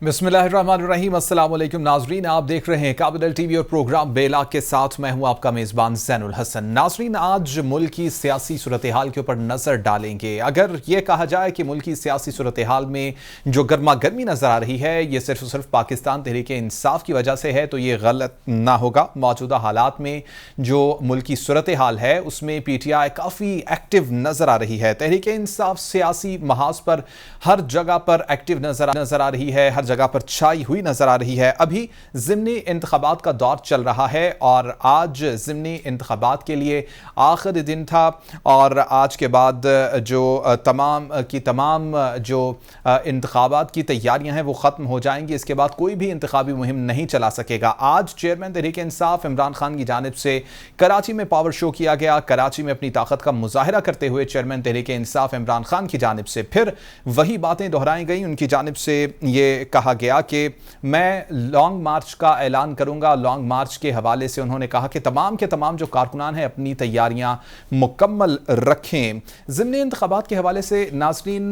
बिस्मिल्लाहिर्रहमानिर्रहीम। अस्सलाम वालेकुम नाजरीन, आप देख रहे हैं कैपिटल टीवी और प्रोग्राम बेला के साथ मैं हूं आपका मेज़बान ज़ैनुल हसन। नाजरीन, आज मुल्क की सियासी सूरत हाल के ऊपर नज़र डालेंगे। अगर ये कहा जाए कि मुल्क की सियासी सूरत हाल में जो गर्मा गर्मी नज़र आ रही है ये सिर्फ और सिर्फ पाकिस्तान तहरीक इंसाफ की वजह से है तो ये गलत ना होगा। मौजूदा हालात में जो मुल्क की सूरत हाल है उसमें PTI काफ़ी एक्टिव नज़र आ रही है। तहरीक इंसाफ सियासी महाज पर हर जगह पर एक्टिव नज़र आ रही है, हर जगह पर छाई हुई नजर आ रही है। अभी ज़िमनी इंतखाबात का दौर चल रहा है और आज ज़िमनी इंतखाबात के लिए आखिरी दिन था और आज के बाद जो तमाम जो इंतखाबात की तैयारियां हैं वो ख़त्म हो जाएंगी। इसके बाद कोई भी इंतखाबी मुहिम नहीं चला सकेगा। आज चेयरमैन तहरीक इंसाफ इमरान खान की जानिब से कराची में पावर शो किया गया। कराची में अपनी ताकत का मुजाहिरा करते हुए चेयरमैन तहरीक इंसाफ इमरान खान की जानिब से फिर वही बातें दोहराई गई। उनकी जानिब से ये कहा गया कि मैं लॉन्ग मार्च का ऐलान करूंगा। लॉन्ग मार्च के हवाले से उन्होंने कहा कि तमाम के तमाम जो कारकुनान हैं अपनी तैयारियां मुकम्मल रखें। ज़िमनी इंतखाबात के हवाले से नाज़रीन,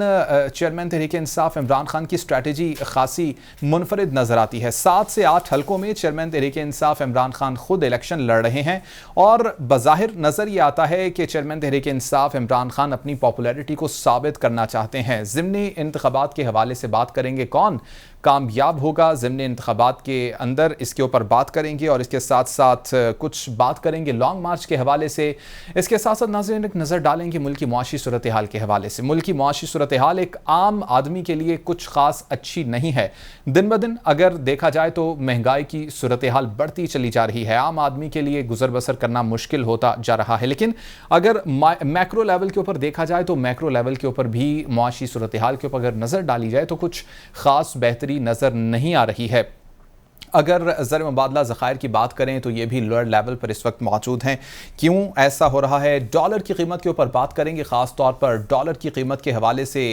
चेयरमैन तहरीक इंसाफ इमरान खान की स्ट्रैटेजी खासी मुनफरिद नज़र आती है। 7 से 8 हलकों में चेयरमैन तहरीक इंसाफ इमरान खान खुद इलेक्शन लड़ रहे हैं और बज़ाहिर नज़र ये आता है कि चेयरमैन तहरीक इंसाफ इमरान खान अपनी पॉपुलैरिटी को साबित करना चाहते हैं। ज़िमनी इंतखाबात के हवाले से बात करेंगे, कौन कामयाब होगा ज़िमनी इंतखाबात के अंदर, इसके ऊपर बात करेंगे और इसके साथ साथ कुछ बात करेंगे लॉन्ग मार्च के हवाले से। इसके साथ साथ नाज़रीन एक नज़र डालेंगे मुल्क की मुआशी सूरत हाल के हवाले से। मुल्क की मुआशी सूरत हाल एक आम आदमी के लिए कुछ ख़ास अच्छी नहीं है। दिन ब दिन अगर देखा जाए तो महंगाई की सूरत हाल बढ़ती चली जा रही है। आम आदमी के लिए गुजर बसर करना मुश्किल होता जा रहा है। लेकिन अगर मैक्रो लेवल के ऊपर देखा जाए तो मैक्रो लेवल के ऊपर भी मुआशी सूरत हाल के ऊपर अगर नज़र डाली जाए तो कुछ ख़ास बेहतरी नजर नहीं आ रही है। अगर ज़र मुबादला ज़खायर की बात करें तो ये भी लोअर लेवल पर इस वक्त मौजूद हैं। क्यों ऐसा हो रहा है? डॉलर की कीमत के ऊपर बात करेंगे। ख़ास तौर पर डॉलर की कीमत के हवाले से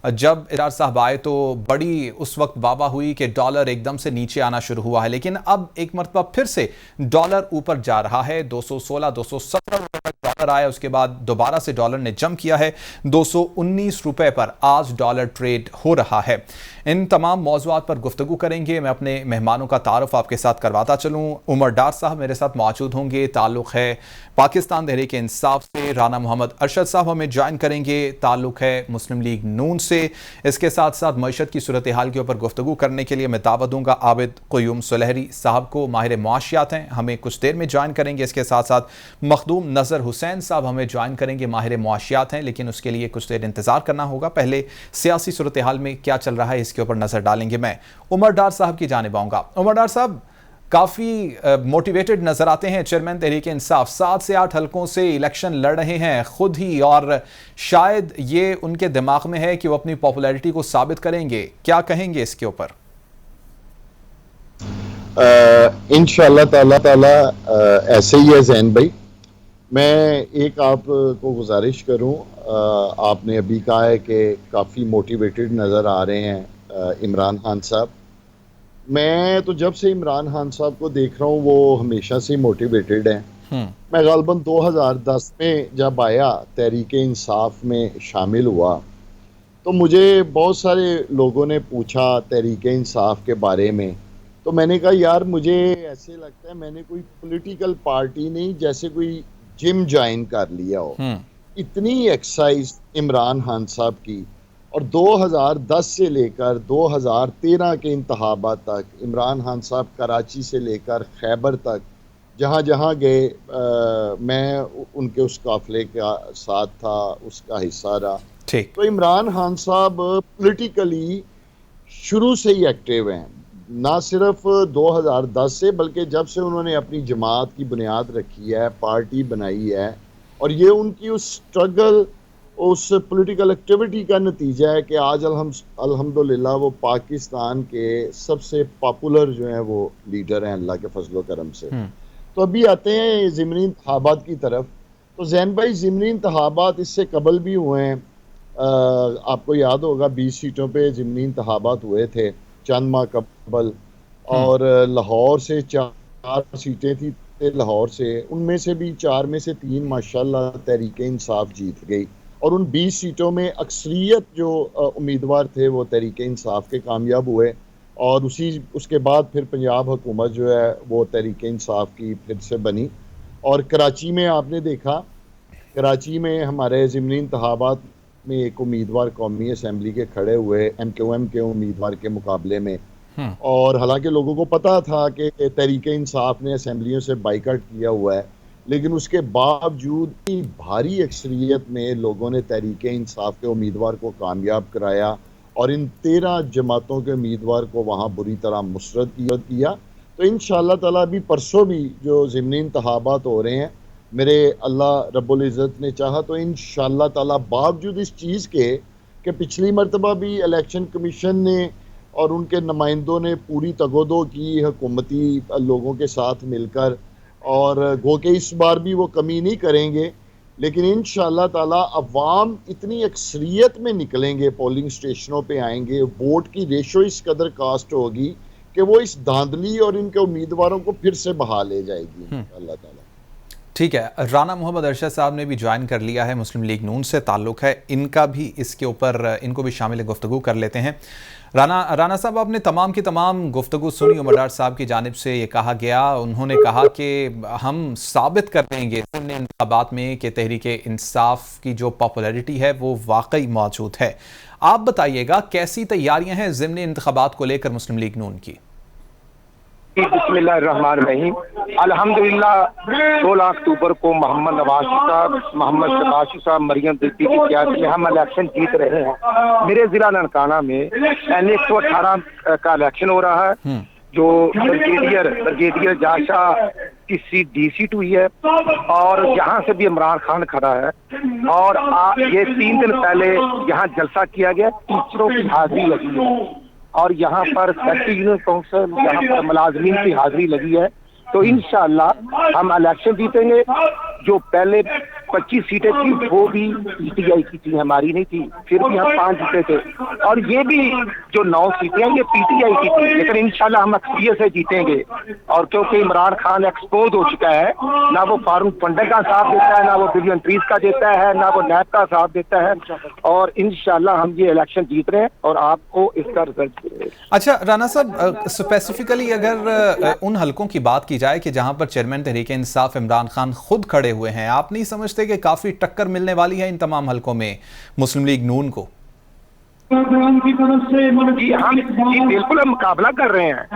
जब इरार साहब आए तो बड़ी उस वक्त वाह हुई कि डॉलर एकदम से नीचे आना शुरू हुआ है, लेकिन अब एक मरतबा फिर से डॉलर ऊपर जा रहा है। 216-217 रुपये तक डॉलर आया, उसके बाद दोबारा से डॉलर ने जंप किया है। 219 रुपये पर आज डॉलर ट्रेड हो रहा है। इन तमाम मौज़ूआत पर गुफ्तगू करेंगे। मैं अपने मेहमानों का तारुफ आपके साथ करवाता चलूँ। उमर डार साहब मेरे साथ मौजूद होंगे, ताल्लुक़ है पाकिस्तान तहरीक इंसाफ से। राना मोहम्मद अरशद साहब हमें ज्वाइन करेंगे, ताल्लुक़ है मुस्लिम लीग नून से। इसके साथ साथ मईशत की सूरत हाल के ऊपर गुफ्तगू करने के लिए मैं दावत दूंगा आबिद क़य्यूम सुलहरी साहब को, माहिर मुआशियात हैं, हमें कुछ देर में ज्वाइन करेंगे। इसके साथ साथ मखदूम नज़र हुसैन साहब हमें ज्वाइन करेंगे, माहिर मुआशियात हैं, लेकिन उसके लिए कुछ देर इंतज़ार करना होगा। पहले सियासी सूरत हाल में क्या चल रहा है इसके ऊपर नज़र डालेंगे। मैं उमर डार साहब की जानिब आऊँगा। उमर डार साहब काफ़ी मोटिवेटेड नज़र आते हैं। चेयरमैन तहरीक इंसाफ 7 से 8 हलकों से इलेक्शन लड़ रहे हैं खुद ही और शायद ये उनके दिमाग में है कि वो अपनी पॉपुलैरिटी को साबित करेंगे। क्या कहेंगे इसके ऊपर? इंशाअल्लाह ताला ऐसे ही है ज़ैन भाई। मैं एक आपको गुजारिश करूं, आपने अभी कहा है कि काफ़ी मोटिवेटेड नज़र आ रहे हैं इमरान खान साहब। मैं तो जब से इमरान खान साहब को देख रहा हूँ वो हमेशा से मोटिवेटेड हैं। मैं गालबन 2010 में जब आया तहरीक इंसाफ में शामिल हुआ तो मुझे बहुत सारे लोगों ने पूछा तहरीक इंसाफ के बारे में, तो मैंने कहा यार मुझे ऐसे लगता है मैंने कोई पॉलिटिकल पार्टी नहीं, जैसे कोई जिम ज्वाइन कर लिया हो। इतनी एक्सरसाइज इमरान खान साहब की। और 2010 से लेकर 2013 के इंतखाबात तक इमरान खान साहब कराची से लेकर खैबर तक जहाँ जहाँ गए मैं उनके उस काफिले का साथ था, उसका हिस्सा रहा। तो इमरान खान साहब पॉलिटिकली शुरू से ही एक्टिव हैं, ना सिर्फ 2010 से बल्कि जब से उन्होंने अपनी जमात की बुनियाद रखी है, पार्टी बनाई है। और ये उनकी उस स्ट्रगल, उस पॉलिटिकल एक्टिविटी का नतीजा है कि आज अल्हम्दुलिल्लाह वो पाकिस्तान के सबसे पॉपुलर जो हैं वो लीडर हैं अल्लाह के फजलो करम से। तो अभी आते हैं ज़िमनी इंतखाबात की तरफ। तो ज़ैन भाई, ज़िमनी इंतखाबात इससे कबल भी हुए हैं। आपको याद होगा 20 सीटों पे ज़िमनी इंतखाबात हुए थे चंद माह कबल, और लाहौर से 4 सीटें थी लाहौर से, उनमें से भी 4 में से 3 माशाल्लाह तहरीक इंसाफ जीत गई। और उन 20 सीटों में अक्सरियत जो उम्मीदवार थे वो तहरीक इंसाफ के कामयाब हुए। और उसके बाद फिर पंजाब हुकूमत जो है वो तहरीक इंसाफ की फिर से बनी। और कराची में आपने देखा, कराची में हमारे ज़िमनी इंतखाबात में एक उम्मीदवार कौमी असम्बली के खड़े हुए MQM के उम्मीदवार के मुकाबले में, और हालांकि लोगों को पता था कि तहरीक इंसाफ ने असम्बलियों से बाइकआउट किया हुआ है, लेकिन उसके बावजूद भारी अक्सरियत में लोगों ने तहरीक इंसाफ के उम्मीदवार को कामयाब कराया और इन 13 जमातों के उम्मीदवार को वहाँ बुरी तरह मुसरद किया। तो इंशाअल्लाह ताला अभी परसों भी जो ज़िमनी इंतखाबात हो रहे हैं, मेरे अल्लाह रब्बुल इज़्ज़त ने चाहा तो इंशाअल्लाह ताला बावजूद इस चीज़ के कि पिछली मरतबा भी इलेक्शन कमीशन ने और उनके नुमाइंदों ने पूरी तगोदो की हुकूमती लोगों के साथ मिलकर, और गो के इस बार भी वो कमी नहीं करेंगे, लेकिन इंशाअल्लाह ताला अवाम इतनी अक्सरियत में निकलेंगे, पोलिंग स्टेशनों पे आएंगे, वोट की रेशो इस कदर कास्ट होगी कि वो इस धांधली और इनके उम्मीदवारों को फिर से बहा ले जाएगी इंशाअल्लाह ताला। ठीक है, राना मोहम्मद अरशद साहब ने भी ज्वाइन कर लिया है, मुस्लिम लीग नून से ताल्लुक़ है, इनका भी इसके ऊपर इनको भी शामिल गुफ्तगू कर लेते हैं। राना साहब, आपने तमाम की तमाम गुफ्तगू सुनी। उमर डार साहब की जानिब से ये कहा गया, उन्होंने कहा कि हम साबित कर देंगे ज़िमनी इंतखाबात में कि तहरीक इंसाफ की जो पॉपुलैरिटी है वो वाकई मौजूद है। आप बताइएगा कैसी तैयारियां हैं ज़िमनी इंतखाबात को लेकर मुस्लिम लीग नून की? बिस्मिल्लाहिर्रहमानिर्रहीम। अल्हम्दुलिल्लाह 16 अक्टूबर को मोहम्मद नवाज़ साहब, मोहम्मद शबाशी साहब, मरियम दीदी की क्यादत में हम इलेक्शन जीत रहे हैं। मेरे जिला ननकाना में N118 का इलेक्शन हो रहा है, जो ब्रिगेडियर जाशा की सीट D-सीट हुई है, और यहाँ से भी इमरान खान खड़ा है। और ये 3 दिन पहले यहाँ जलसा किया गया, टीचरों की हाजिरी लगी है, और यहाँ पर सेक्रेटरी यूनियन काउंसिल, यहाँ पर मुलाजमीन की हाजिरी लगी है। तो इंशाअल्लाह हम इलेक्शन जीतेंगे। जो पहले 25 सीटें थी वो भी PTI की थी, हमारी नहीं थी, फिर भी हम 5 जीते थे। और ये भी जो 9 सीटें हैं ये PTI की थी, लेकिन इंशाल्लाह हम अक्सरियत से जीतेंगे। और क्योंकि इमरान खान एक्सपोज हो चुका है, ना वो फारूक पंडे का साथ देता है, ना वो बिलियन ट्रीज का देता है, ना वो नैब का साथ देता है, और इंशाल्लाह हम ये इलेक्शन जीत रहे हैं और आपको इसका रिजल्ट। अच्छा राना साहब, स्पेसिफिकली अगर उन हलकों की बात की जाए कि जहां पर चेयरमैन तहरीक इंसाफ इमरान खान खुद खड़े हुए हैं, आप नहीं समझते कि काफी टक्कर मिलने वाली है इन तमाम हलकों में मुस्लिम लीग नून को? की तरफ से हम बिल्कुल हम मुकाबला कर रहे हैं।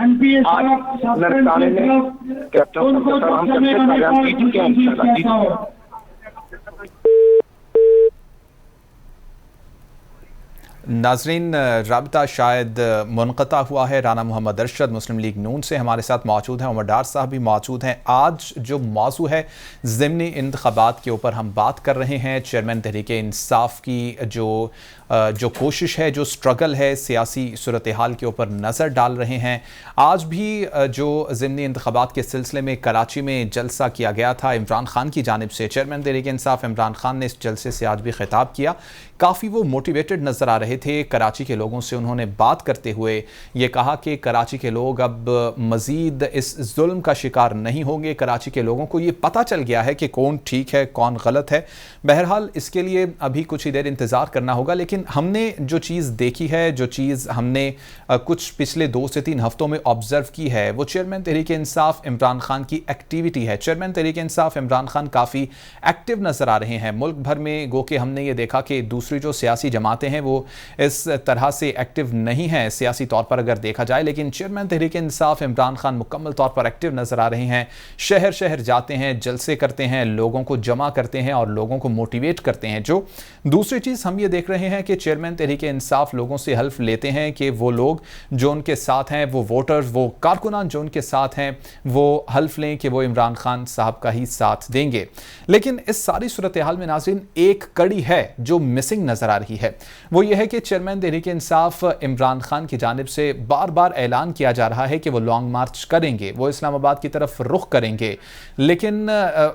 नाजरीन, राबता शायद मुनक़ता हुआ है। राना मोहम्मद अरशद मुस्लिम लीग नून से हमारे साथ मौजूद हैं, उमर डार साहब भी मौजूद हैं। आज जो मौजू है ज़िमनी इंतखाबात के ऊपर हम बात कर रहे हैं। चेयरमैन तहरीक इंसाफ की जो कोशिश है, जो स्ट्रगल है, सियासी सूरत हाल के ऊपर नज़र डाल रहे हैं। आज भी जो ज़िमनी इंतखाबात के सिलसिले में कराची में जलसा किया गया था इमरान खान की जानिब से, चेयरमैन तहरीक इंसाफ इमरान खान ने इस जलसे से आज भी खिताब किया। काफ़ी वो मोटिवेटेड नज़र आ रहे थे। कराची के लोगों से उन्होंने बात करते हुए ये कहा कि कराची के लोग अब मज़ीद इस जुल्म का शिकार नहीं होंगे। कराची के लोगों को ये पता चल गया है कि कौन ठीक है, कौन गलत है। बहरहाल इसके लिए अभी कुछ ही देर इंतज़ार करना होगा, लेकिन हमने जो चीज़ देखी है, जो चीज़ हमने कुछ पिछले 2 से 3 हफ्तों में ऑब्जर्व की है, वो चेयरमैन तहरीक इंसाफ इमरान खान की एक्टिविटी है। चेयरमैन तहरीक इंसाफ इमरान खान काफ़ी एक्टिव नज़र आ रहे हैं मुल्क भर में। गो के हमने ये देखा कि दूसरी जो सियासी जमातें हैं वो इस तरह से एक्टिव नहीं हैं सियासी तौर पर अगर देखा जाए, लेकिन चेयरमैन तहरीक इंसाफ इमरान खान मुकम्मल तौर पर एक्टिव नज़र आ रहे हैं। शहर शहर जाते हैं, जलसे करते हैं, लोगों को जमा करते हैं और लोगों को मोटिवेट करते हैं। जो दूसरी चीज़ हम ये देख रहे हैं कि चेयरमैन तहरीक इंसाफ लोगों से हल्फ लेते हैं कि वो लोग जो उनके साथ हैं, वो वोटर्स, वो कारकुनान जो उनके साथ हैं, वो हल्फ लें कि वो इमरान खान साहब का ही साथ देंगे। लेकिन इस सारी सूरत हाल में नाज़रीन एक कड़ी है जो मिसिंग नज़र आ रही है। वो ये है कि चेयरमैन तहरीक इंसाफ इमरान खान की जानिब से बार बार ऐलान किया जा रहा है कि वो लॉन्ग मार्च करेंगे, वो इस्लामाबाद की तरफ रुख करेंगे। लेकिन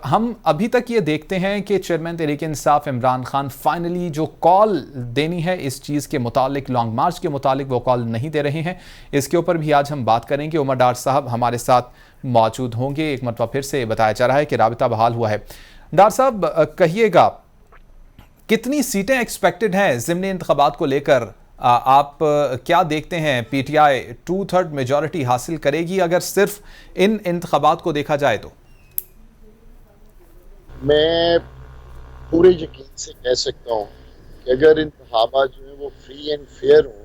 हम अभी तक ये देखते हैं कि चेयरमैन तहरीक इंसाफ इमरान खान फाइनली जो कॉल देनी है इस चीज़ के मुतालिक, लॉन्ग मार्च के मुतालिक, वो कॉल नहीं दे रहे हैं। इसके ऊपर भी आज हम बात करेंगे। उमर डार साहब हमारे साथ मौजूद होंगे। एक मरतबा फिर से बताया जा रहा है कि राबिता बहाल हुआ है। डार साहब कहिएगा, कितनी सीटें एक्सपेक्टेड हैं ज़िमनी इंतखाबात को लेकर आप क्या देखते हैं, पीटीआई 2/3 मेजॉरिटी हासिल करेगी अगर सिर्फ इन इंतखाबात को देखा जाए तो? मैं पूरे यकीन से कह सकता हूँ कि अगर इंतखाबात जो है वो फ्री एंड फेयर हो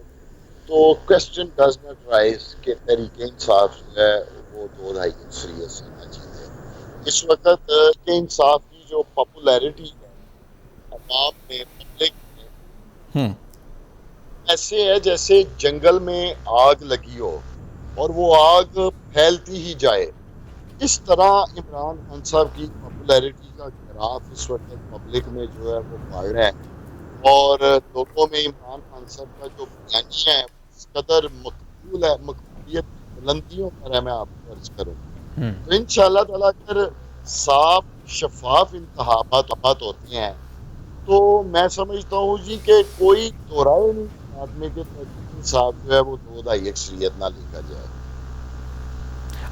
तो क्वेश्चन डज नॉट राइज के तरीके इंसाफ जो है वो 2-2.5 से ना जीते। इस वक्त के इंसाफ की जो पॉपुलैरिटी है अवाम में, पब्लिक में, ऐसे है जैसे जंगल में आग लगी हो और वो आग फैलती ही जाए। इस तरह इमरान खान साहब की पॉपुलैरिटी का ग्राफ इस वक्त पब्लिक में जो है वो बढ़ रहा है और लोगों में इमरान खान साहब का जो बयानिया है इस कदर मकबूल है, मकबूलियत की बुलंदियों पर है, मैं आपको अर्ज करूँ तो इंशाअल्लाह ताला अगर साफ शफाफ इंतखाबात होते हैं तो मैं समझता हूँ जी कि कोई दोहराए नहीं आदमी के इंसाफ जो है वो 2-2.5 ना लेकर जाए।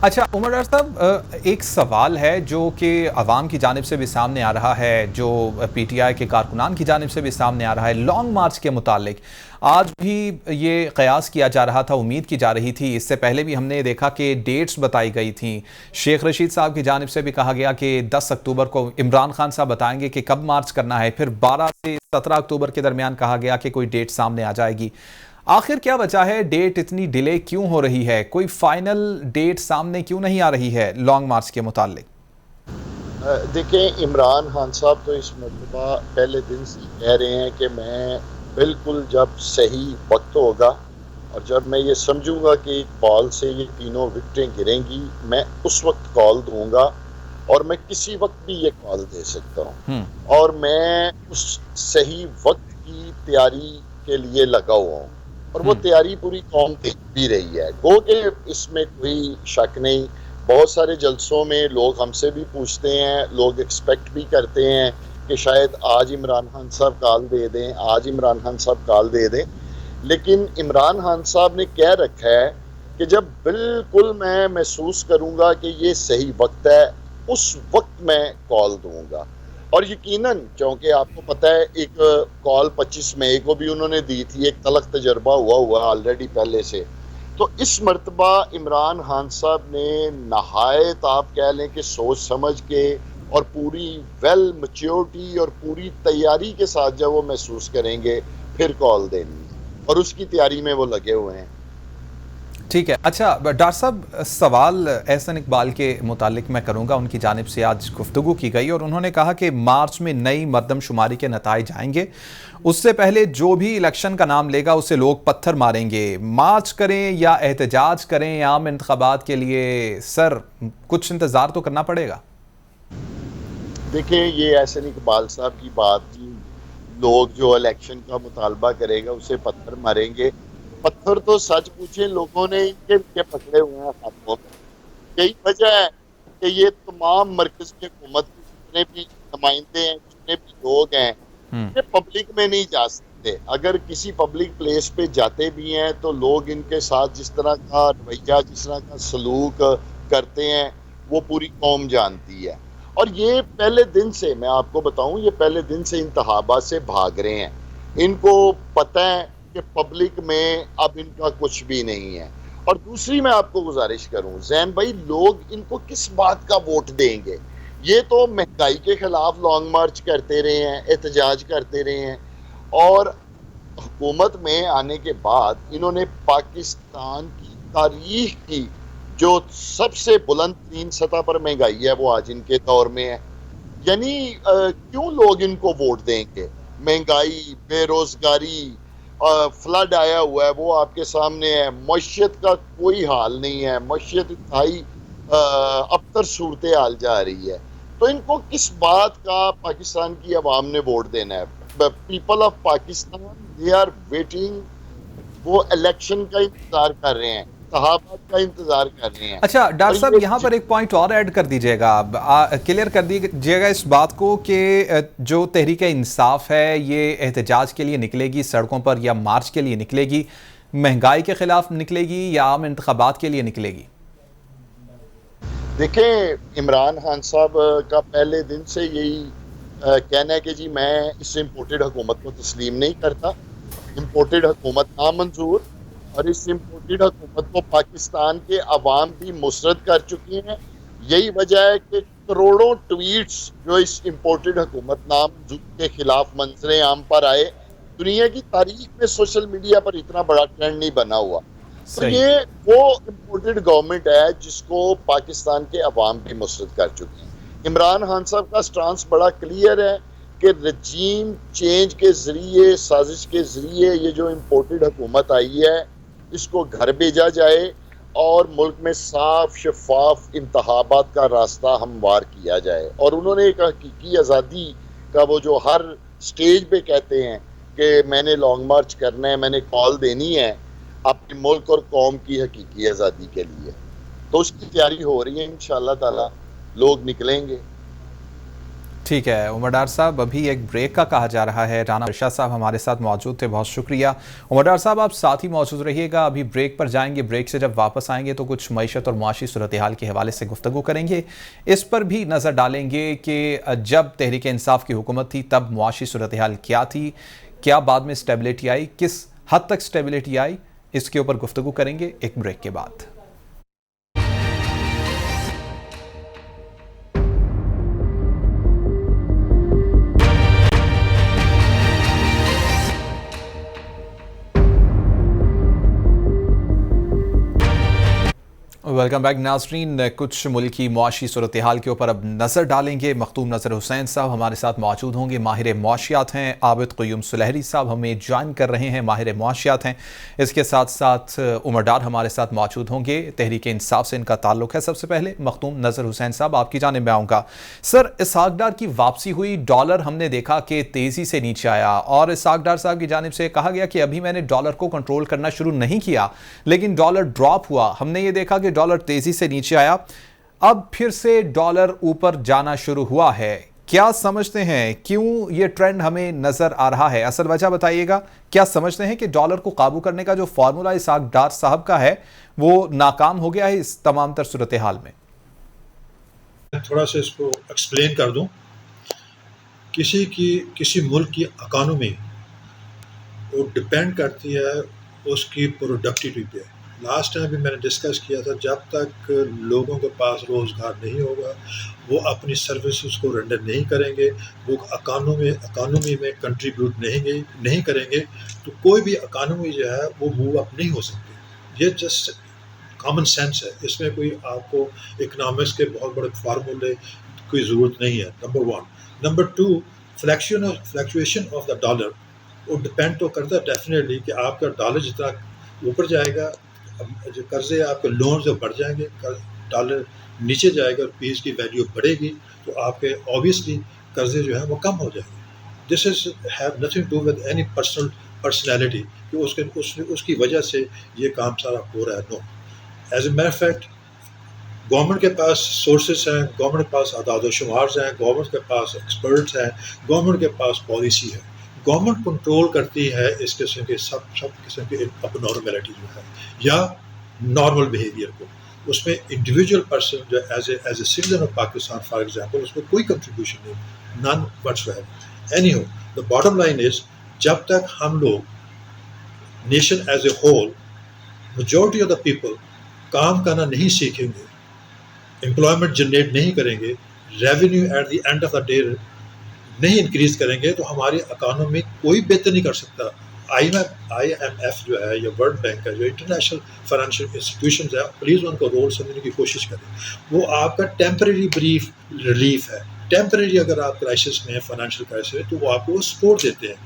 अच्छा उमर डार साहब, एक सवाल है जो कि अवाम की जानिब से भी सामने आ रहा है, जो पीटीआई के कारकुनान की जानिब से भी सामने आ रहा है, लॉन्ग मार्च के मुतालिक आज भी ये कयास किया जा रहा था, उम्मीद की जा रही थी, इससे पहले भी हमने देखा कि डेट्स बताई गई थी। शेख रशीद साहब की जानिब से भी कहा गया कि 10 अक्टूबर को इमरान खान साहब बताएंगे कि कब मार्च करना है, फिर 12 से 17 अक्टूबर के दरमियान कहा गया कि कोई डेट सामने आ जाएगी। आखिर क्या बचा है? डेट इतनी डिले क्यों हो रही है? कोई फाइनल डेट सामने क्यों नहीं आ रही है लॉन्ग मार्च के मुतालिक? देखें, इमरान खान साहब तो इस मरतबा पहले दिन से कह रहे हैं कि मैं बिल्कुल जब सही वक्त होगा और जब मैं ये समझूंगा कि एक बॉल से ये तीनों विकेटें गिरेंगी मैं उस वक्त कॉल दूंगा और मैं किसी वक्त भी ये कॉल दे सकता हूँ और मैं उस सही वक्त की तैयारी के लिए लगा हुआ हूँ और वो तैयारी पूरी कौम की भी रही है। गो के इसमें कोई शक नहीं, बहुत सारे जलसों में लोग हमसे भी पूछते हैं, लोग एक्सपेक्ट भी करते हैं कि शायद आज इमरान खान साहब कॉल दे दें, आज इमरान खान साहब कॉल दे दें, लेकिन इमरान खान साहब ने कह रखा है कि जब बिल्कुल मैं महसूस करूंगा कि ये सही वक्त है उस वक्त मैं कॉल दूंगा। और यकीनन क्योंकि आपको पता है एक कॉल 25 मई को भी उन्होंने दी थी, एक तलक तजर्बा हुआ ऑलरेडी पहले से, तो इस मरतबा इमरान खान साहब ने नहायत आप कह लें कि सोच समझ के और पूरी वेल मैच्योरिटी और पूरी तैयारी के साथ जब वो महसूस करेंगे फिर कॉल देनी और उसकी तैयारी में वो लगे हुए हैं। ठीक है। अच्छा डॉक्टर साहब, सवाल एहसन इकबाल के मुतालिक मैं करूंगा, उनकी जानिब से आज गुफ्तगू की गई और उन्होंने कहा कि मार्च में नई मरदमशुमारी के नताइज आएंगे, उससे पहले जो भी इलेक्शन का नाम लेगा उसे लोग पत्थर मारेंगे। मार्च करें या एहतजाज करें आम इंतखाबात के लिए, सर कुछ इंतज़ार तो करना पड़ेगा। देखिए, ये एहसन इकबाल साहब की बात थी, लोग जो इलेक्शन का मुतालबा करेगा उसे पत्थर मारेंगे। पत्थर तो सच पूछे लोगों ने इनके पकड़े हुए हैं हाथों में। यही वजह है कि ये तमाम मरकज की हुकूमत के जितने भी नुमाइंदे हैं, जितने भी लोग हैं, ये पब्लिक में नहीं जा सकते। अगर किसी पब्लिक प्लेस पे जाते भी हैं तो लोग इनके साथ जिस तरह का रवैया, जिस तरह का सलूक करते हैं वो पूरी कौम जानती है। और ये पहले दिन से, मैं आपको बताऊं, ये पहले दिन से इंतखाबात से भाग रहे हैं। इनको पता है कि पब्लिक में अब इनका कुछ भी नहीं है। और दूसरी मैं आपको गुजारिश करूं जैन भाई, लोग इनको किस बात का वोट देंगे? ये तो महंगाई के खिलाफ लॉन्ग मार्च करते रहे हैं, एहतजाज करते रहे हैं और हुकूमत में आने के बाद इन्होंने पाकिस्तान की तारीख की जो सबसे बुलंद तरीन सतह पर महंगाई है वो आज इनके दौर में है। यानी क्यों लोग इनको वोट देंगे? महंगाई, बेरोजगारी, फ्लड आया हुआ है वो आपके सामने है, मईशत का कोई हाल नहीं है, मईशत इंतहाई अबतर सूरत हाल जा रही है। तो इनको किस बात का पाकिस्तान की अवाम ने वोट देना है? People of Pakistan they are waiting, वो इलेक्शन का इंतजार कर रहे हैं, इंतखाबात का इंतजार कर रहे हैं। अच्छा डॉक्टर साहब, यहाँ पर एक पॉइंट और ऐड कर दीजिएगा, क्लियर कर दीजिएगा इस बात को कि जो तहरीक इंसाफ है ये एहतजाज के लिए निकलेगी सड़कों पर या मार्च के लिए निकलेगी, महंगाई के खिलाफ निकलेगी या आम इंतखाबात के लिए निकलेगी? देखें, इमरान खान साहब का पहले दिन से यही कहना है कि जी मैं इस इम्पोर्टेड हुकूमत को तस्लीम नहीं करता। इम्पोर्टेड हुकूमत नामंजूर, और इस इम्पोर्टेड हुकूमत को पाकिस्तान के अवाम भी मुसरत कर चुकी हैं। यही वजह है कि करोड़ों ट्वीट्स जो इस इम्पोर्टेड हुकूमत नामंजूर के खिलाफ मंजरे आम पर आए, दुनिया की तारीख में सोशल मीडिया पर इतना बड़ा ट्रेंड नहीं बना हुआ। तो सही। ये वो इम्पोर्टेड गवर्नमेंट है जिसको पाकिस्तान के अवाम भी मुसरत कर चुकी है। इमरान खान साहब का स्टांस बड़ा क्लियर है कि रजीम चेंज के जरिए, साजिश के जरिए ये जो इम्पोर्टेड हुकूमत आई है इसको घर भेजा जाए और मुल्क में साफ शफाफ इंतखाबात का रास्ता हमवार किया जाए। और उन्होंने एक हकीकी आज़ादी का वो जो हर स्टेज पे कहते हैं कि मैंने लॉन्ग मार्च करना है, मैंने कॉल देनी है अपने मुल्क और कौम की हकीकी आज़ादी के लिए, तो उसकी तैयारी हो रही है। इंशाअल्लाह ताला लोग निकलेंगे। ठीक है उमर डार साहब, अभी एक ब्रेक का कहा जा रहा है। राना अरशद साहब हमारे साथ मौजूद थे, बहुत शुक्रिया। उमर डार साहब आप साथ ही मौजूद रहिएगा, अभी ब्रेक पर जाएंगे। ब्रेक से जब वापस आएंगे तो कुछ मईशत और मुआशी सूरत हाल के हवाले से गुफ्तगू करेंगे। इस पर भी नज़र डालेंगे कि जब तहरीक इंसाफ की हुकूमत थी तब मुआशी सूरत हाल क्या थी, क्या बाद में स्टेबिलिटी आई, किस हद तक स्टेबिलिटी आई, इसके ऊपर गुफ्तगू करेंगे एक ब्रेक के बाद। वेलकम बैक नाज़रीन, कुछ मुल्की मुआशी सूरत हाल के ऊपर अब नज़र डालेंगे। मखदूम नज़र हुसैन साहब हमारे साथ मौजूद होंगे, माहिर मुआशियात हैं। आबिद क़य्यूम सुलहरी साहब हमें ज्वाइन कर रहे हैं, माहिर मुआशियात हैं। इसके साथ साथ उमर डार हमारे साथ मौजूद होंगे, तहरीक इंसाफ से इनका ताल्लुक़ है। सबसे पहले मखदूम नज़र हुसैन साहब आपकी जानिब में आऊँगा। सर, इसहाक डार की वापसी हुई, डॉलर हमने देखा कि तेज़ी से नीचे आया और इसहाक डार साहब की जानिब से कहा गया कि अभी मैंने डॉलर को कंट्रोल करना शुरू नहीं किया, लेकिन डॉलर ड्रॉप हुआ। हमने ये देखा कि डॉलर तेजी से नीचे आया, अब फिर से डॉलर ऊपर जाना शुरू हुआ है। क्या समझते हैं क्यों ये ट्रेंड हमें नजर आ रहा है? असल वजह बताइएगा। क्या समझते हैं कि डॉलर को काबू करने का जो फॉर्मूला इसहाक डार साहब का है वो नाकाम हो गया है इस तमाम तर सूरत हाल में? थोड़ा सा इसको एक्सप्लेन कर दूं। किसी मुल्क की इकोनॉमी वो डिपेंड करती है उसकी प्रोडक्टिविटी पे। लास्ट टाइम भी मैंने डिस्कस किया था, जब तक लोगों के पास रोज़गार नहीं होगा, वो अपनी सर्विसेज को रेंडर नहीं करेंगे, वो इकानमी में कंट्रीब्यूट नहीं करेंगे, तो कोई भी इकानमी जो है वो मूव अप नहीं हो सकती। ये जस्ट कॉमन सेंस है, इसमें कोई आपको इकनॉमिक्स के बहुत बड़े फार्मूले की ज़रूरत नहीं है। Number one. Number two, fluctuation of the dollar वो डिपेंड तो करता है डेफिनेटली कि आपका डॉलर जितना ऊपर जाएगा, जो कर्जे आपके लोन जो बढ़ जाएंगे, डॉलर नीचे जाएगा और पीस की वैल्यू बढ़ेगी, तो आपके ऑब्वियसली कर्जे जो है वो कम हो जाएंगे। This is have nothing to with any personality कि उसकी वजह से ये काम सारा हो रहा है। No, as a matter fact government के पास सोर्सेस हैं, गवर्नमेंट के पास आदाद शुमार हैं, गवर्नमेंट के पास एक्सपर्ट्स हैं, गवर्नमेंट के पास पॉलिसी है। गवर्नमेंट कंट्रोल करती है इस किस्म के सब किस्म के अबनॉर्मलिटी जो है या नॉर्मल बिहेवियर को। उसमें इंडिविजुअल पर्सन जो as a citizen of Pakistan for example उसमें कोई कंट्रीब्यूशन नहीं, none whatsoever. Anyhow, the bottom line is, जब तक हम लोग nation as a whole, majority of the people काम करना नहीं सीखेंगे, एम्प्लॉयमेंट जनरेट नहीं करेंगे, revenue at the end of the day नहीं इंक्रीज करेंगे, तो हमारी इकोनॉमी कोई बेहतर नहीं कर सकता। IMF जो है या वर्ल्ड बैंक है, जो इंटरनेशनल फाइनेंशियल इंस्टीट्यूशंस है, प्लीज़ उनको रोल समझने की कोशिश करें। वो आपका टेम्परेरी रिलीफ है। टेम्परेरी अगर आप क्राइसिस में है, फाइनेंशियल क्राइसिस है, तो वो आपको सपोर्ट देते हैं,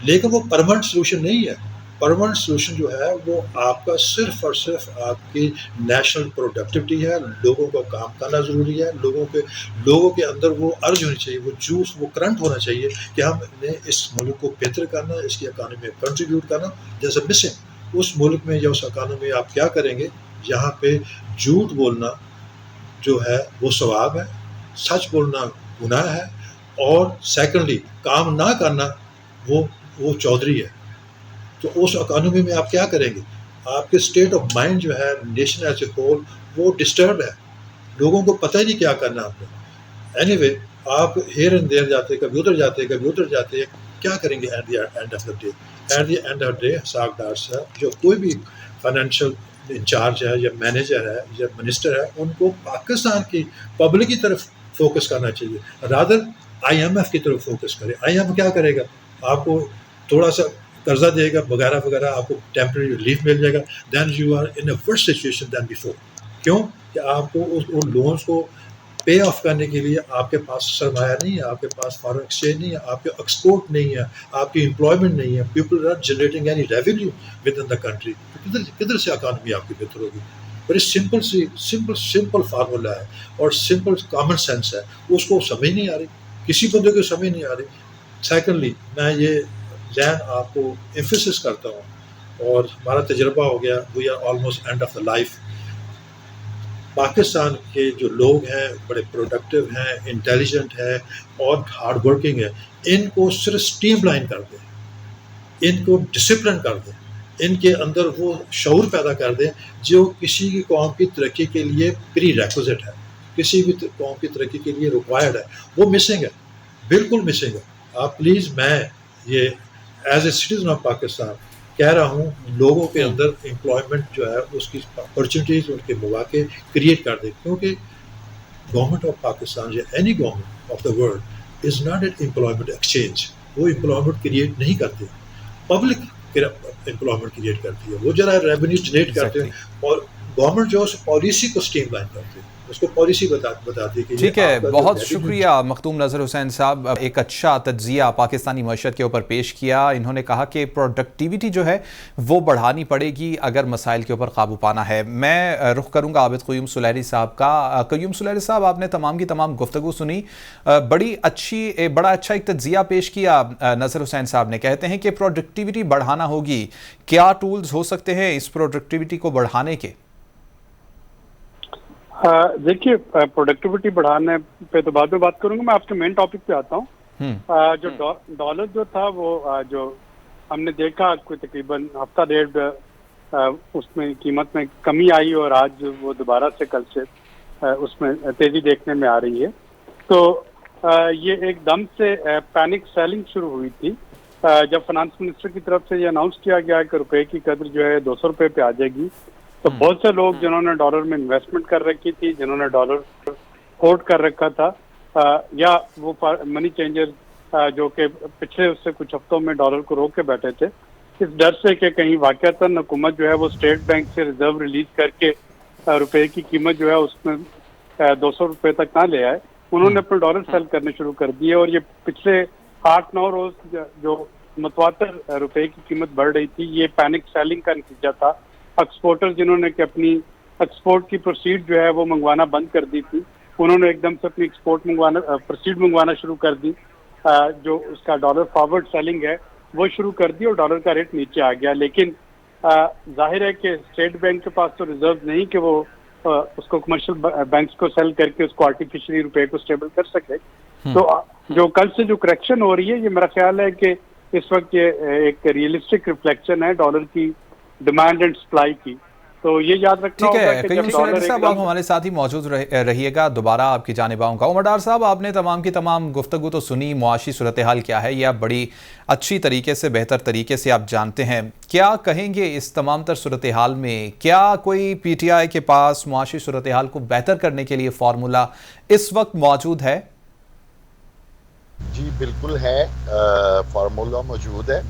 लेकिन वो परमानेंट सोल्यूशन नहीं है। परमानेंट सोल्यूशन जो है वो आपका सिर्फ और सिर्फ आपकी नेशनल प्रोडक्टिविटी है। लोगों को काम करना ज़रूरी है, लोगों के अंदर वो अर्ज होनी चाहिए, वो जूस, वो करंट होना चाहिए कि हमने इस मुल्क को बेहतर करना, इसकी इकानमी में कंट्रीब्यूट करना। जैसे मिसिंग उस मुल्क में या उस इकानमी में आप क्या करेंगे, यहाँ पे झूठ बोलना जो है वो सवाब है, सच बोलना गुनाह है, और सेकेंडली काम ना करना वो चौधरी है। तो उस इकोनॉमी में आप क्या करेंगे? आपके स्टेट ऑफ माइंड जो है नेशन एज ए होल वो डिस्टर्ब है, लोगों को पता ही नहीं क्या करना आपने। एनीवे, आप हेयर एंड देयर जाते, कभी उधर जाते, क्या करेंगे at the end of the day? At the end of the day साहबदार साहब, जो कोई भी फाइनेंशियल इंचार्ज है या मैनेजर है या मिनिस्टर है, उनको पाकिस्तान की पब्लिक की तरफ फोकस करना चाहिए, रादर IMF की तरफ फोकस करे। IMF क्या करेगा? आपको थोड़ा सा कर्जा देगा वगैरह वगैरह, आपको टेम्परेरी रिलीफ मिल जाएगा, then you are in a worse situation than before. क्यों? कि आपको उन लोन्स को पे ऑफ करने के लिए आपके पास सरमाया नहीं है, आपके पास फॉरेन एक्सचेंज नहीं है, आपके एक्सपोर्ट नहीं है, आपकी एम्प्लॉयमेंट नहीं है, people are generating any revenue within the country. तो किधर से इकॉनमी आपकी बेहतर होगी? बड़ी सिंपल फार्मूला है और सिंपल कॉमन सेंस है, उसको समझ नहीं आ रही, किसी बंदे को समझ नहीं आ रही। सेकेंडली, मैं ये जैन आपको एम्फेसिस करता हूँ, और हमारा तजर्बा हो गया, we are almost end of the life. Pakistan के जो लोग हैं बड़े प्रोडक्टिव हैं, इंटेलिजेंट हैं और हार्ड वर्किंग है। इनको सिर्फ स्ट्रीमलाइन कर दें, इनको डिसिप्लिन कर दें, इनके अंदर वो शऊर पैदा कर दें जो किसी की कौम की तरक्की के लिए प्री रेक्विजिट है, किसी भी कौम की तरक्की के लिए रिक्वायर्ड है, वो मिसिंग है, बिल्कुल मिसिंग है। आप प्लीज़, मैं ये as a citizen of Pakistan कह रहा हूँ, लोगों के अंदर एम्प्लॉयमेंट जो है उसकी अपॉर्चुनिटीज़, उनके मौके क्रिएट कर दें, क्योंकि गवर्नमेंट ऑफ पाकिस्तान या any government of the world is not an employment exchange. वो एम्प्लॉयमेंट क्रिएट नहीं करते, पब्लिक एम्प्लॉयमेंट क्रिएट करती है, वो जरा रेवेन्यू जनरेट करते हैं, और गवर्नमेंट जो है पॉलिसी को स्ट्रीमलाइन करती है, उसको पॉलिसी बताती है कि ठीक है। बहुत शुक्रिया मखदूम नज़र हुसैन साहब, एक अच्छा तज्जिया पाकिस्तानी मईशत के ऊपर पेश किया। इन्होंने कहा कि प्रोडक्टिविटी जो है वो बढ़ानी पड़ेगी अगर मसाइल के ऊपर काबू पाना है। मैं रुख करूँगा आबिद क़य्यूम सुलहरी साहब का। क़य्यूम सुलहरी साहब, आपने तमाम की तमाम गुफ्तगू सुनी, बड़ा अच्छा एक तज्जिया पेश किया नज़र हुसैन साहब ने। कहते हैं कि प्रोडक्टिविटी बढ़ाना होगी, क्या टूल्स हो सकते हैं इस प्रोडक्टिविटी को बढ़ाने के? देखिए, प्रोडक्टिविटी बढ़ाने पे तो बाद में बात करूंगा, मैं आपके मेन टॉपिक पे आता हूँ। जो डॉलर जो था वो जो हमने देखा कोई तकरीबन हफ्ता डेढ़ उसमें कीमत में कमी आई, और आज वो दोबारा से कल से उसमें तेजी देखने में आ रही है। तो ये एकदम से पैनिक सेलिंग शुरू हुई थी जब फाइनेंस मिनिस्टर की तरफ से ये अनाउंस किया गया कि रुपए की कदर जो है 200 रुपये पे आ जाएगी। तो बहुत से लोग जिन्होंने डॉलर में इन्वेस्टमेंट कर रखी थी, जिन्होंने डॉलर होल्ड कर रखा था, या वो मनी चेंजर जो कि पिछले उससे कुछ हफ्तों में डॉलर को रोक के बैठे थे, इस डर से कि कहीं वाकईतन हुकूमत जो है वो स्टेट बैंक से रिजर्व रिलीज करके रुपए की कीमत जो है उसमें 200 रुपये तक ना ले आए, उन्होंने अपने डॉलर सेल करने शुरू कर दिए। और ये पिछले 8-9 रोज जो मुतवातर रुपए की कीमत बढ़ रही थी, ये पैनिक सेलिंग का नतीजा था। एक्सपोर्टर जिन्होंने कि अपनी एक्सपोर्ट की प्रोसीड जो है वो मंगवाना बंद कर दी थी, उन्होंने एकदम से अपनी एक्सपोर्ट प्रोसीड मंगवाना शुरू कर दी, जो उसका डॉलर फॉरवर्ड सेलिंग है वो शुरू कर दी, और डॉलर का रेट नीचे आ गया। लेकिन जाहिर है कि स्टेट बैंक के पास तो रिजर्व नहीं कि वो उसको कमर्शियल बैंक्स को सेल करके उसको आर्टिफिशियली रुपए को स्टेबल कर सके। तो जो कल से जो करेक्शन हो रही है, ये मेरा ख्याल है कि इस वक्त ये एक रियलिस्टिक रिफ्लेक्शन है डॉलर की डिमांड एंड सप्लाई की। तो ये याद रखना होगा कि जब डॉलर साहब आप हमारे साथ ही मौजूद रहिएगा, दोबारा आपकी जानिब आऊँगा। उमर डार साहब, आपने तमाम की तमाम गुफ्तगू तो सुनी, मुआशी सूरत हाल क्या है ये आप बड़ी अच्छी तरीके से, बेहतर तरीके से आप जानते हैं। क्या कहेंगे इस तमाम तर सूरत हाल में, क्या कोई PTI के पास मुआशी सूरत हाल को बेहतर करने के लिए फार्मूला इस वक्त मौजूद है? जी बिल्कुल है, फार्मूला मौजूद है।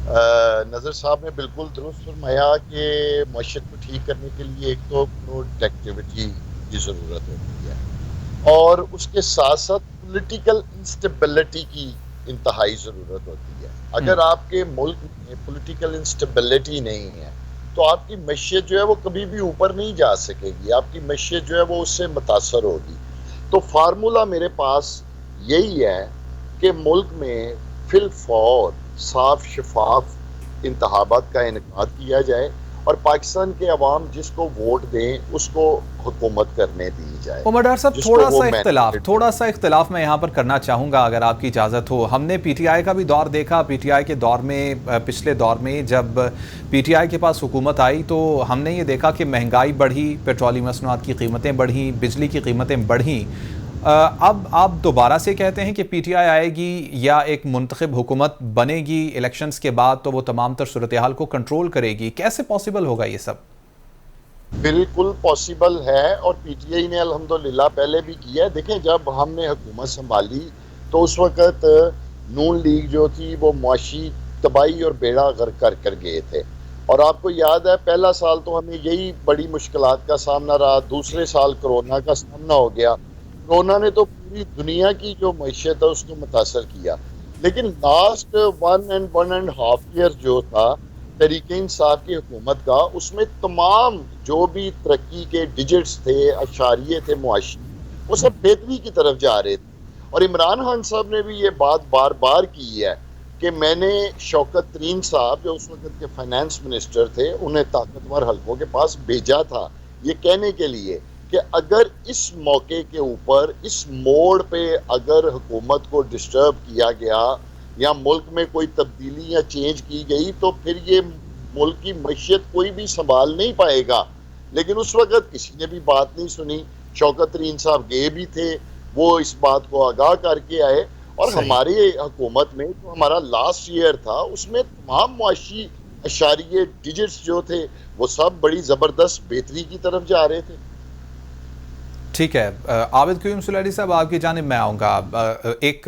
नज़र साहब ने बिल्कुल दुरुस्त फरमाया कि मईशत को ठीक करने के लिए एक तो प्रोडक्टिविटी की ज़रूरत होती है, और उसके साथ साथ पॉलिटिकल इंस्टेबिलिटी की इंतहाई ज़रूरत होती है। अगर आपके मुल्क में पॉलिटिकल इंस्टेबिलिटी नहीं है तो आपकी मईशत जो है वो कभी भी ऊपर नहीं जा सकेगी, आपकी मईशत जो है वो उससे मुतासर होगी। तो फार्मूला मेरे पास यही है कि मुल्क में फिलफौर साफ शफाफ इंतखाबात का इनेकाद किया जाए, और पाकिस्तान के अवाम जिसको वोट दें उसको हुकूमत करने दी जाए। उमर डार साहब, थोड़ा सा इख्तिलाफ मैं यहाँ पर करना चाहूँगा अगर आपकी इजाज़त हो। हमने PTI का भी दौर देखा, PTI के दौर में, पिछले दौर में जब PTI के पास हुकूमत आई तो हमने ये देखा कि महंगाई बढ़ी, पेट्रोलियम मसनूआत की कीमतें बढ़ी, बिजली की कीमतें बढ़ी, अब आप दोबारा से कहते हैं कि पीटीआई आएगी या एक मुंतखब हुकूमत बनेगी इलेक्शंस के बाद तो वो तमाम तर सूरत हाल को कंट्रोल करेगी, कैसे पॉसिबल होगा ये सब? बिल्कुल पॉसिबल है और पीटीआई ने अल्हम्दुलिल्लाह पहले भी किया है। देखें, जब हमने हुकूमत संभाली तो उस वक़्त नून लीग जो थी वो मुआशी तबाही और बेड़ा गर्क कर गए थे। और आपको याद है पहला साल तो हमें यही बड़ी मुश्किलात का सामना रहा, दूसरे साल कोरोना का सामना हो गया। कोरोना ने तो पूरी दुनिया की जो मईशत है उसको मुतासर किया, लेकिन लास्ट 1.5 ईयर जो था तहरीक इंसाफ की हुकूमत का, उसमें तमाम जो भी तरक्की के डिजिट्स थे, अशारिये थे मुआशी, वो सब बेहतरी की तरफ जा रहे थे। और इमरान खान साहब ने भी ये बात बार बार की है कि मैंने शौकत तरीन साहब जो उस वक्त के फाइनेंस मिनिस्टर थे उन्हें ताकतवर हल्कों के पास भेजा था ये कहने के लिए कि अगर इस मौके के ऊपर, इस मोड़ पे अगर हुकूमत को डिस्टर्ब किया गया या मुल्क में कोई तब्दीली या चेंज की गई तो फिर ये मुल्क की मईशत कोई भी संभाल नहीं पाएगा। लेकिन उस वक़्त किसी ने भी बात नहीं सुनी। शौकत तरीन साहब गए भी थे, वो इस बात को आगाह करके आए। और हमारी हुकूमत में जो हमारा लास्ट ईयर था उसमें तमाम मुआशी अशारिये डिजिट्स जो थे वो सब बड़ी ज़बरदस्त बेहतरी की तरफ जा रहे थे। ठीक है, आबिद क़य्यूम सुलैरी साहब आपकी जानिब मैं आऊँगा। एक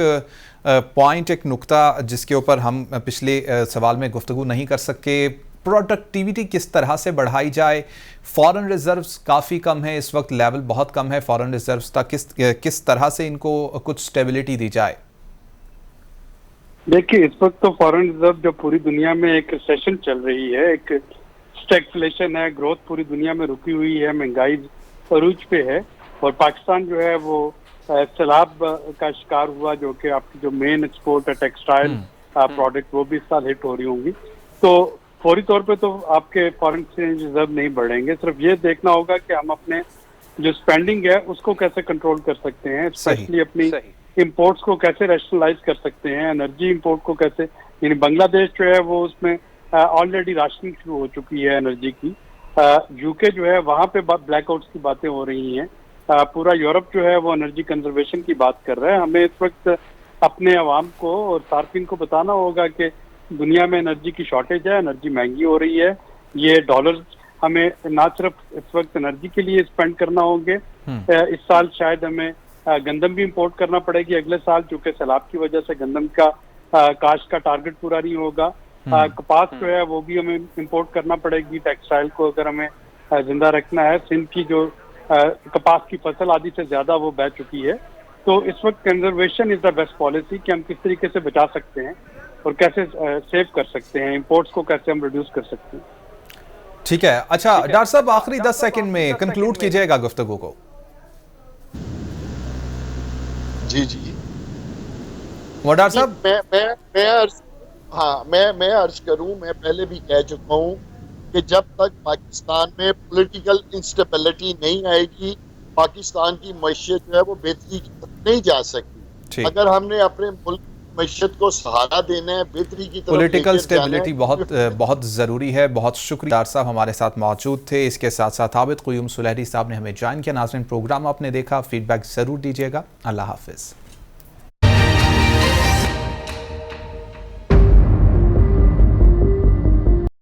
पॉइंट, एक नुक्ता जिसके ऊपर हम पिछले सवाल में गुफ्तगू नहीं कर सके, प्रोडक्टिविटी किस तरह से बढ़ाई जाए। फॉरेन रिजर्व्स काफ़ी कम है इस वक्त, लेवल बहुत कम है फॉरेन रिजर्व्स का, किस तरह से इनको कुछ स्टेबिलिटी दी जाए? देखिए, इस वक्त तो फॉरेन रिजर्व जो पूरी दुनिया में एक रिसेशन चल रही है, एक स्टैगफ्लेशन है, ग्रोथ पूरी दुनिया में रुकी हुई है, महंगाई अरूज पे है और पाकिस्तान जो है वो सैलाब का शिकार हुआ, जो कि आपकी जो मेन एक्सपोर्ट है टेक्सटाइल प्रोडक्ट वो भी इस साल हिट हो रही होंगी। तो फौरी तौर पे तो आपके फॉरेन एक्सचेंज रिजर्व नहीं बढ़ेंगे। सिर्फ ये देखना होगा कि हम अपने जो स्पेंडिंग है उसको कैसे कंट्रोल कर सकते हैं, स्पेशली अपनी इंपोर्ट्स को कैसे रैशनलाइज कर सकते हैं, एनर्जी इंपोर्ट को कैसे, यानी बांग्लादेश जो है वो उसमें ऑलरेडी राशनिंग शुरू हो चुकी है एनर्जी की। यूके जो है वहाँ पे ब्लैकआउट्स की बातें हो रही हैं। पूरा यूरोप जो है वो एनर्जी कंजर्वेशन की बात कर रहा है। हमें इस वक्त अपने अवाम को और सार्फिन को बताना होगा कि दुनिया में एनर्जी की शॉर्टेज है, एनर्जी महंगी हो रही है। ये डॉलर हमें ना सिर्फ इस वक्त एनर्जी के लिए स्पेंड करना होंगे, इस साल शायद हमें गंदम भी इंपोर्ट करना पड़ेगी अगले साल, क्योंकि सैलाब की वजह से गंदम का काश्त का टारगेट पूरा नहीं होगा। कपास जो है वो भी हमें इंपोर्ट करना पड़ेगी टेक्सटाइल को अगर हमें जिंदा रखना है। सिंध की जो कपास की फसल आदि से ज्यादा वो बह चुकी है। तो इस वक्त conservation is the best policy कि हम किस तरीके से बचा सकते हैं और कैसे सेव कर सकते हैं, इंपोर्ट्स को कैसे हम रिड्यूस कर सकते हैं। ठीक है, अच्छा डॉक्टर साहब आखिरी 10 सेकंड में कंक्लूड कीजिएगा गुफ्तगू को। जी जी वो डॉक्टर साहब मैं अर्ज करूं, मैं पहले भी कह चुका हूं कि जब तक पाकिस्तान में पॉलिटिकल इंस्टेबिलिटी नहीं आएगी पाकिस्तान की मईशत जो है वो बेहतरी की तरफ नहीं जा सकती। अगर हमने अपने मुल्क मईशत को सहारा देना है, बेहतरी की तरफ, पॉलिटिकल स्टेबिलिटी बहुत ज़रूरी है। बहुत शुक्रिया डॉक्टर साहब हमारे साथ मौजूद थे। इसके साथ साथ आबिद क़य्यूम सुलैरी साहब ने हमें ज्वाइन किया। नाज़रीन, प्रोग्राम आपने देखा, फीडबैक ज़रूर दीजिएगा। अल्लाह हाफिज़।